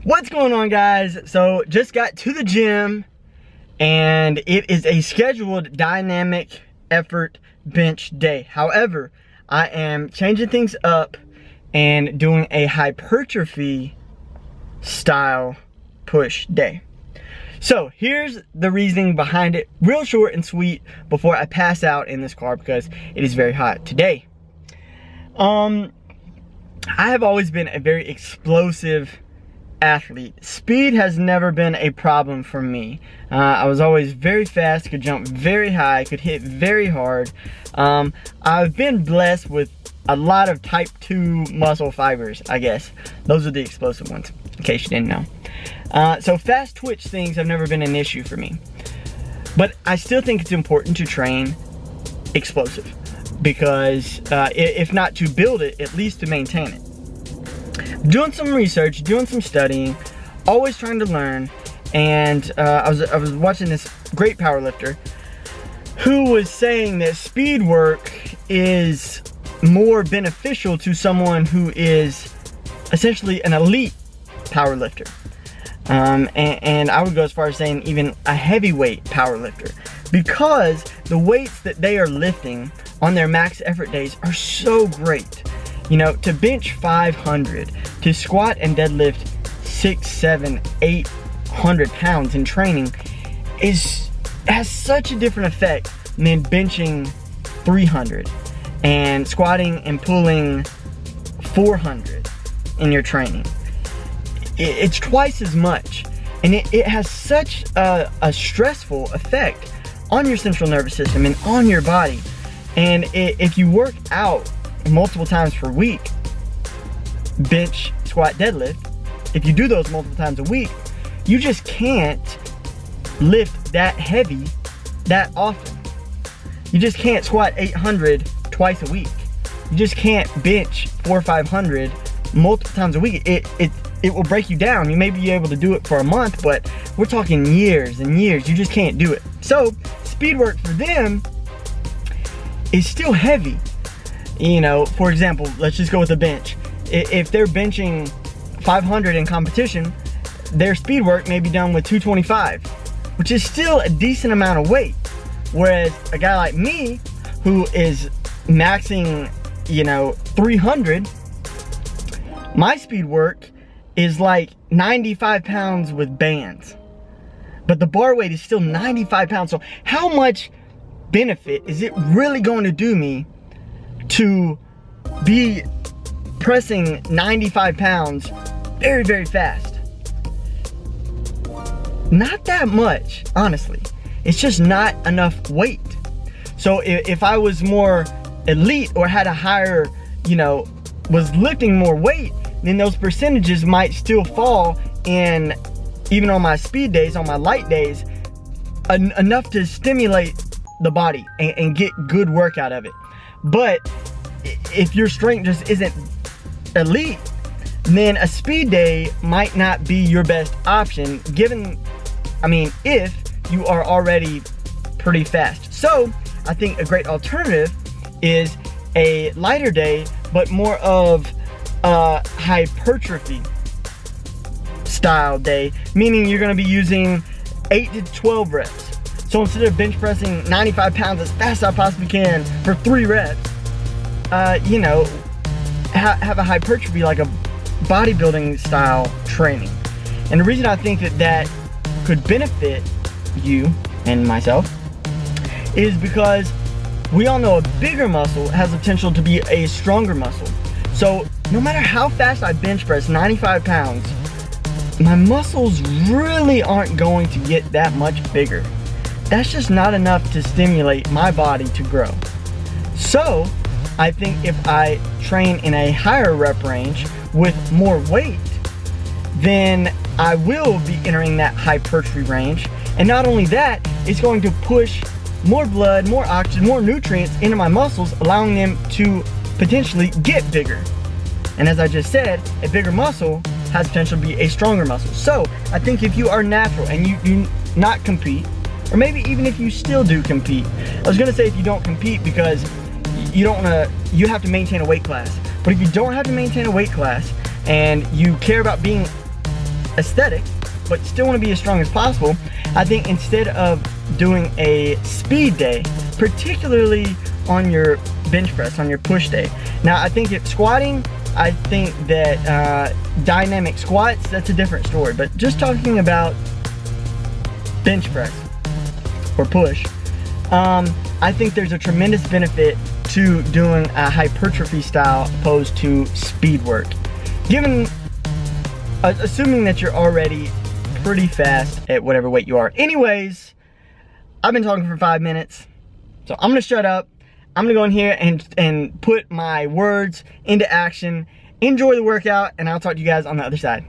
What's going on, guys? So just got to the gym and it is a scheduled dynamic effort bench day. However, I am changing things up and doing a hypertrophy style push day. So here's the reasoning behind it, real short and sweet, before I pass out in this car because it is very hot today. I have always been a very explosive athlete. Speed has never been a problem for me. I was always very fast, could jump very high, could hit very hard. I've been blessed with a lot of type 2 muscle fibers, I guess. Those are the explosive ones, in case you didn't know. So fast twitch things have never been an issue for me. But I still think it's important to train explosive because if not to build it, at least to maintain it. Doing some research, doing some studying, always trying to learn, and I was watching this great powerlifter who was saying that speed work is more beneficial to someone who is essentially an elite powerlifter. And I would go as far as saying even a heavyweight powerlifter, because the weights that they are lifting on their max effort days are so great. You know, to bench 500, to squat and deadlift 600, 700, 800 pounds in training has such a different effect than benching 300 and squatting and pulling 400 in your training. It's twice as much, and it has such a stressful effect on your central nervous system and on your body. And if you work out multiple times per week, bench, squat, deadlift, if you do those multiple times a week, you just can't lift that heavy that often. You just can't squat 800 twice a week. You just can't bench 400 or 500 multiple times a week. It will break you down. You may be able to do it for a month, but we're talking years and years. You just can't do it. So speed work for them is still heavy. You know, for example, let's just go with a bench. If they're benching 500 in competition, their speed work may be done with 225, which is still a decent amount of weight. Whereas a guy like me, who is maxing, 300, my speed work is like 95 pounds with bands. But the bar weight is still 95 pounds. So how much benefit is it really going to do me to be pressing 95 pounds very, very fast? Not that much, honestly. It's just not enough weight. So if I was more elite or had a higher, was lifting more weight, then those percentages might still fall in, even on my speed days, on my light days, enough to stimulate the body and get good work out of it. But if your strength just isn't elite, then a speed day might not be your best option, if you are already pretty fast. So I think a great alternative is a lighter day, but more of a hypertrophy style day, meaning you're gonna be using 8 to 12 reps. So instead of bench pressing 95 pounds as fast as I possibly can for 3 reps, have a hypertrophy, like a bodybuilding style training. And the reason I think that could benefit you and myself is because we all know a bigger muscle has the potential to be a stronger muscle. So no matter how fast I bench press 95 pounds, my muscles really aren't going to get that much bigger. That's just not enough to stimulate my body to grow. So I think if I train in a higher rep range with more weight, then I will be entering that hypertrophy range. And not only that, it's going to push more blood, more oxygen, more nutrients into my muscles, allowing them to potentially get bigger. And as I just said, a bigger muscle has potential to be a stronger muscle. So I think if you are natural and you do not compete, or maybe even if you still do compete, I was gonna say if you don't compete because you have to maintain a weight class. But if you don't have to maintain a weight class and you care about being aesthetic, but still want to be as strong as possible, I think instead of doing a speed day, particularly on your bench press, on your push day. Now I think if squatting, I think that dynamic squats, that's a different story, but just talking about bench press or push, I think there's a tremendous benefit to doing a hypertrophy style opposed to speed work. Assuming that you're already pretty fast at whatever weight you are. Anyways, I've been talking for 5 minutes, so I'm gonna shut up. I'm gonna go in here and put my words into action. Enjoy the workout, and I'll talk to you guys on the other side.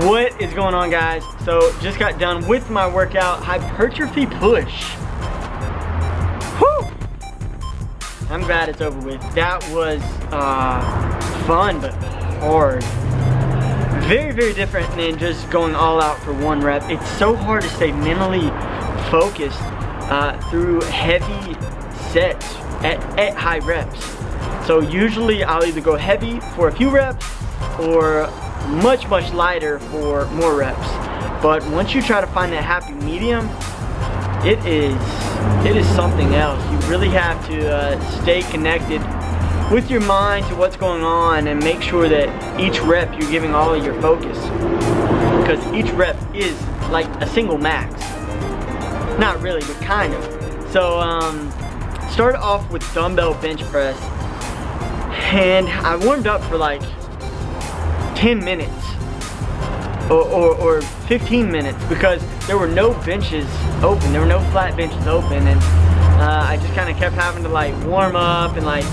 What is going on, guys? So just got done with my workout, hypertrophy push. Whew! I'm glad it's over with. That was fun but hard. Very, very different than just going all out for one rep. It's so hard to stay mentally focused through heavy sets at high reps. So usually I'll either go heavy for a few reps or much lighter for more reps. But once you try to find that happy medium, it is something else. You really have to stay connected with your mind to what's going on and make sure that each rep you're giving all of your focus, because each rep is like a single max. Not really, but kind of. So start off with dumbbell bench press, and I warmed up for like 10 minutes or 15 minutes because there were no benches open. There were no flat benches open, and I just kind of kept having to like warm up and like,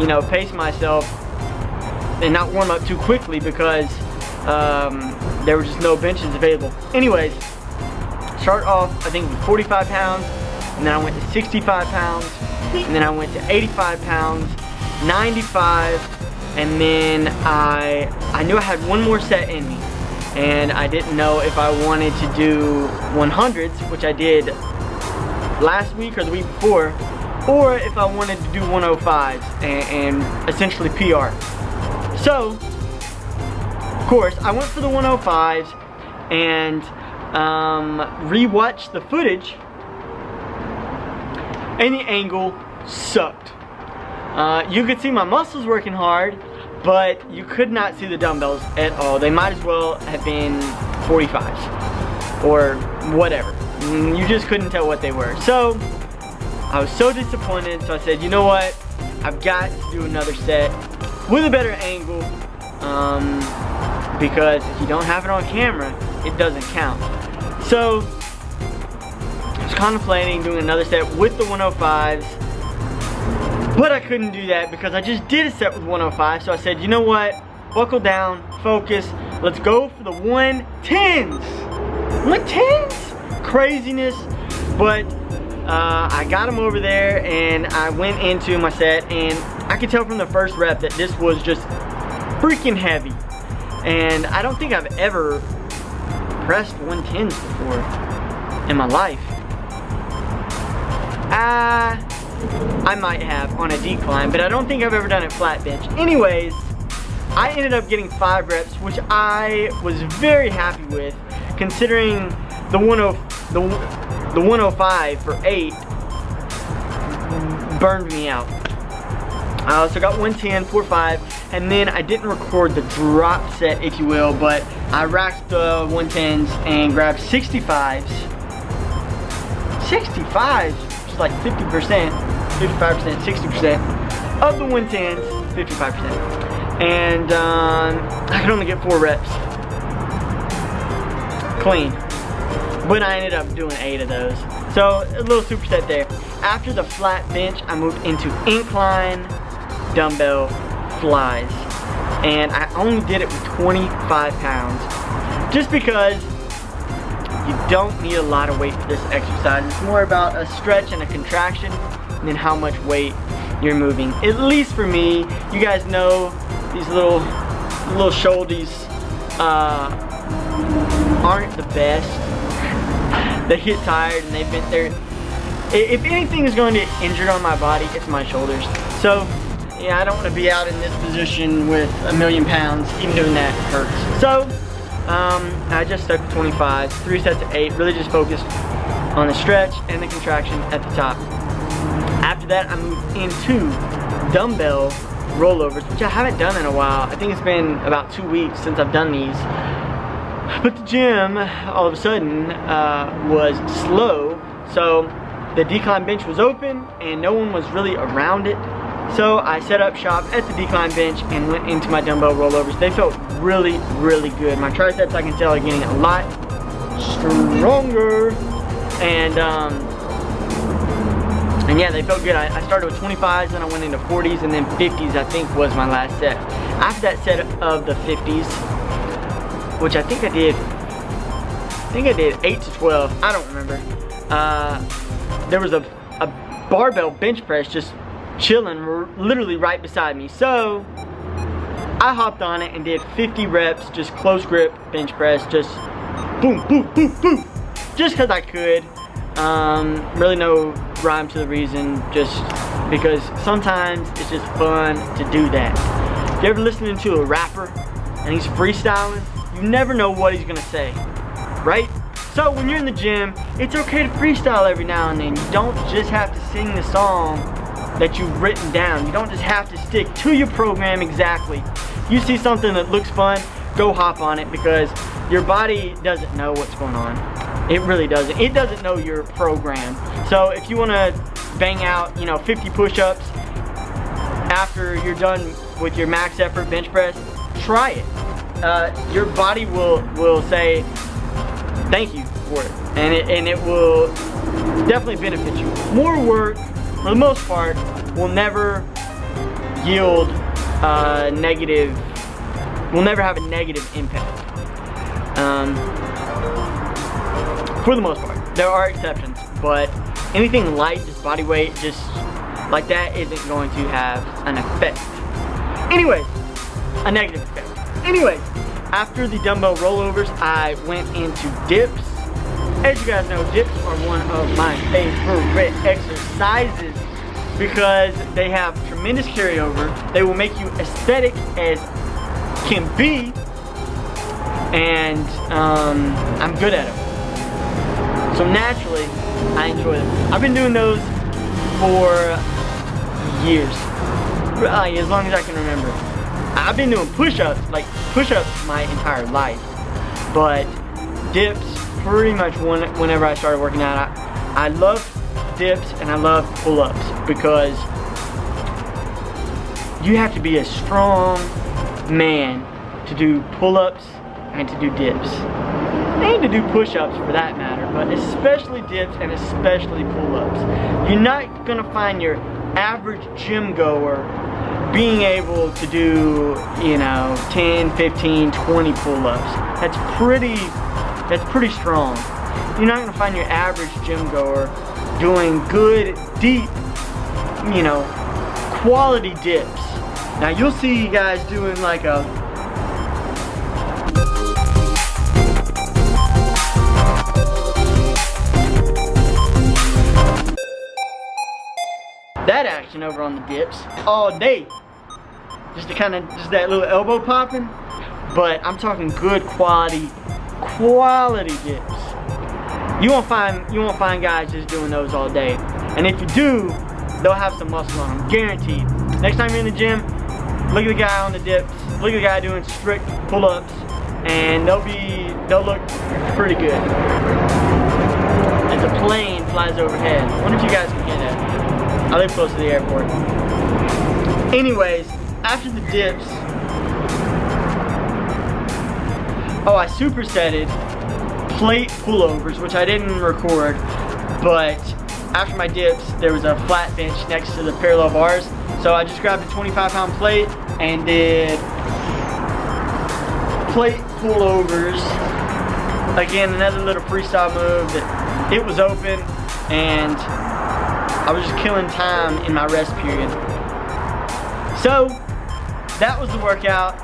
you know, pace myself and not warm up too quickly because there were just no benches available. Anyways, start off I think with 45 pounds, and then I went to 65 pounds, and then I went to 85 pounds, 95, and then I knew I had one more set in me, and I didn't know if I wanted to do 100s, which I did last week or the week before, or if I wanted to do 105s and essentially PR. So, of course, I went for the 105s and re-watched the footage, and the angle sucked. You could see my muscles working hard, but you could not see the dumbbells at all. They might as well have been 45s or whatever. You just couldn't tell what they were. So I was so disappointed, so I said, you know what? I've got to do another set with a better angle, because if you don't have it on camera, it doesn't count. So I was contemplating doing another set with the 105s, but I couldn't do that because I just did a set with 105. So I said, you know what? Buckle down, focus. Let's go for the 110s. 110s? Craziness. But I got them over there, and I went into my set, and I could tell from the first rep that this was just freaking heavy. And I don't think I've ever pressed 110s before in my life. I might have on a decline, but I don't think I've ever done it flat bench. Anyways, I ended up getting 5 reps, which I was very happy with, considering the 105 for 8 burned me out. I also got 110, 4, 5, and then I didn't record the drop set, if you will, but I racked the 110s and grabbed 65s. 65s, which is like 50%, 55%, 60% of the 110s, 55%. And I could only get 4 reps. Clean. But I ended up doing 8 of those. So a little superset there. After the flat bench, I moved into incline dumbbell flies. And I only did it with 25 pounds. Just because you don't need a lot of weight for this exercise. It's more about a stretch and a contraction than how much weight you're moving. At least for me, you guys know these little shouldies aren't the best. They get tired and they've been there. If anything is going to get injured on my body, it's my shoulders. So yeah, I don't want to be out in this position with 1,000,000 pounds. Even doing that hurts. So I just stuck with 25s, 3 sets of 8, really just focused on the stretch and the contraction at the top. After that, I moved into dumbbell rollovers, which I haven't done in a while. I think it's been about 2 weeks since I've done these. But the gym, all of a sudden, was slow, so the decline bench was open and no one was really around it. So I set up shop at the decline bench and went into my dumbbell rollovers. They felt really, really good. My triceps, I can tell, are getting a lot stronger. And yeah, they felt good. I started with 25s, then I went into 40s, and then 50s, I think, was my last set. After that set of the 50s, which I think I did 8 to 12, I don't remember. There was a barbell bench press just chilling literally right beside me. So I hopped on it and did 50 reps, just close grip bench press, just boom, boom, boom, boom. Just because I could. Really no rhyme to the reason, just because sometimes it's just fun to do that. If you're ever listening to a rapper and he's freestyling, you never know what he's gonna say, right? So when you're in the gym, it's okay to freestyle every now and then. You don't just have to sing the song that you've written down. You don't just have to stick to your program exactly. You see something that looks fun, go hop on it, because your body doesn't know what's going on. It really doesn't. It doesn't know your program. So if you want to bang out, 50 push-ups after you're done with your max effort bench press, try it. Your body will say thank you for it, and it will definitely benefit you. More work, for the most part, will never yield negative. Will never have a negative impact. For the most part. There are exceptions, but anything light, just body weight, just like that, isn't going to have an effect. Anyways, a negative effect. Anyways, after the dumbbell rollovers, I went into dips. As you guys know, dips are one of my favorite exercises because they have tremendous carryover. They will make you aesthetic as can be, and I'm good at them. So naturally, I enjoy them. I've been doing those for years, as long as I can remember. I've been doing push-ups, my entire life, but dips pretty much whenever I started working out. I love dips and I love pull-ups because you have to be a strong man to do pull-ups and to do dips. And to do push-ups for that matter, but especially dips and especially pull-ups. You're not gonna find your average gym goer being able to do, 10, 15, 20 pull-ups. That's pretty strong. You're not gonna find your average gym goer doing good, deep, quality dips. Now you'll see guys doing like a that action over on the dips all day, just that little elbow popping. But I'm talking good quality dips. You won't find guys just doing those all day, and if you do, they'll have some muscle on them, guaranteed. Next time you're in the gym, look at the guy on the dips, look at the guy doing strict pull-ups, and they'll look pretty good. As a plane flies overhead. I wonder if you guys can hear that. I live close to the airport. Anyways, after the dips, I supersetted plate pullovers, which I didn't record, but after my dips, there was a flat bench next to the parallel bars, so I just grabbed a 25-pound plate and did plate pullovers. Again, another little freestyle move that it was open, and I was just killing time in my rest period. So that was the workout.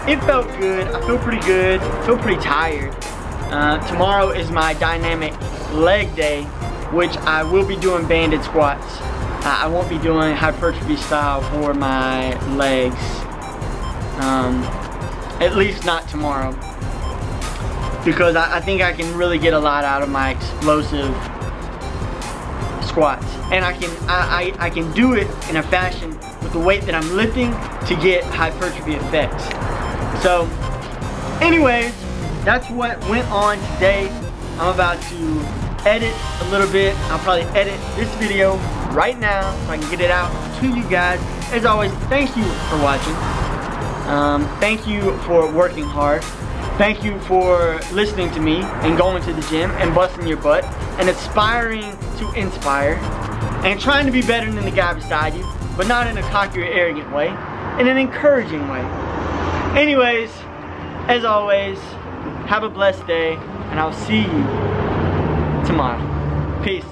It felt good. I feel pretty good. I feel pretty tired. Tomorrow is my dynamic leg day, which I will be doing banded squats. I won't be doing hypertrophy style for my legs. At least not tomorrow. Because I think I can really get a lot out of my explosive squats. And I can do it in a fashion with the weight that I'm lifting to get hypertrophy effects. So, anyways, that's what went on today. I'm about to edit a little bit. I'll probably edit this video right now so I can get it out to you guys. As always, thank you for watching. Thank you for working hard. Thank you for listening to me and going to the gym and busting your butt and aspiring to inspire and trying to be better than the guy beside you, but not in a cocky or arrogant way, in an encouraging way. Anyways, as always, have a blessed day, and I'll see you tomorrow. Peace.